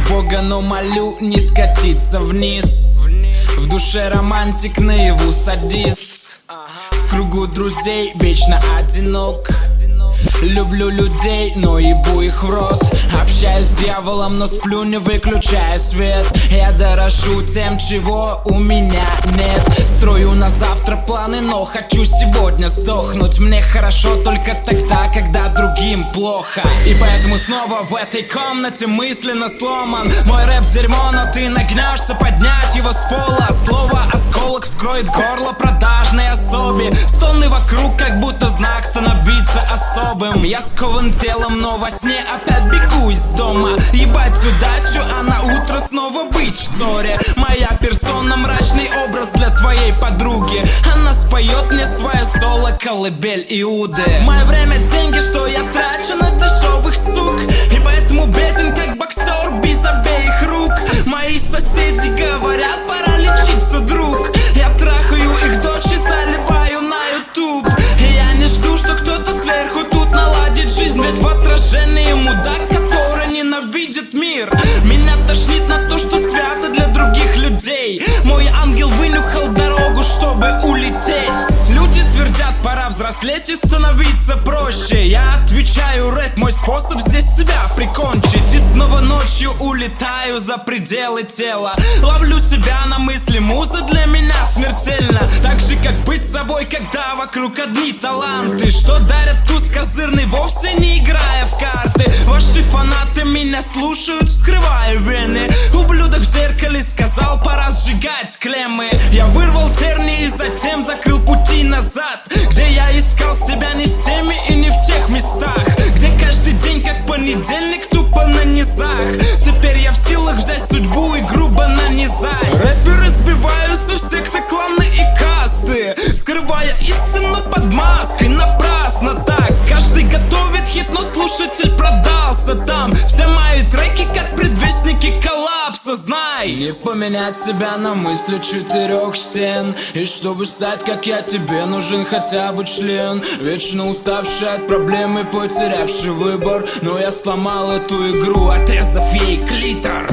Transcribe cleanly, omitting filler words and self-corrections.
Бога, но молю не скатиться вниз. В душе романтик, наяву садист. В кругу друзей вечно одинок. Люблю людей, но ебу их в рот. Общаюсь с дьяволом, но сплю, не выключая свет. Я дорожу тем, чего у меня нет. Строю на завтра планы, но хочу сегодня сдохнуть. Мне хорошо только тогда, когда другим плохо. И поэтому снова в этой комнате мысленно сломан. Мой рэп дерьмо, но ты нагнешься поднять его с пола. Слово осколок вскроет горло продажной особе. Стоны вокруг, как будто знак становиться особым. Я скован телом, но во сне опять бегу из дома. Ебать удачу, а на утро снова быть в ссоре. Моя персона мрачный образ для твоей подруги. Она споет мне свое соло, колыбель Иуды. Мое время деньги, что я трачу на дешевых сук. И поэтому беден как боксер без обеих рук. Мои соседи говорят, пора лечиться, друг. Я трахаю их дочь и заливаю на YouTube. И я не жду, что кто-то сверху тут наладит жизнь. Ведь в отражении мудак, который ненавидит мир. Меня тошнит на то, что свято для других людей. Мой ангел вынюхал дорогу, чтобы улететь. Люди твердят, пора взрослеть и становиться проще. Я отвечаю, рэп мой способ здесь себя прикончить. И снова ночью улетаю за пределы тела. Ловлю себя на мысли, муза для меня смертельно. Так же, как быть собой, когда вокруг одни таланты, что дарят туз козырный, вовсе не играя в карты. Ваши фанаты меня слушают, вскрывая вены. Ублюдок в зеркале сказал, пора сжигать клеммы. Я вырвал тернии и затем закрыл пути назад, где я искал себя не с теми и не в тех местах, где каждый день как понедельник тупо на низах. Теперь я в силах взять судьбу и грубо нанизать. Рэперы сбиваются в секты, кланы и касты, скрывая истину под маской. Напрасно так. Каждый готовит хит, но слушатель продался там. Все мои треки как предвестники коллапса. Знай, не поменять себя на мысли четырех стен. И чтобы стать как я, тебе нужен хотя бы член. Вечно уставший от проблем и потерявший выбор. Но я сломал эту игру, отрезав ей клитор.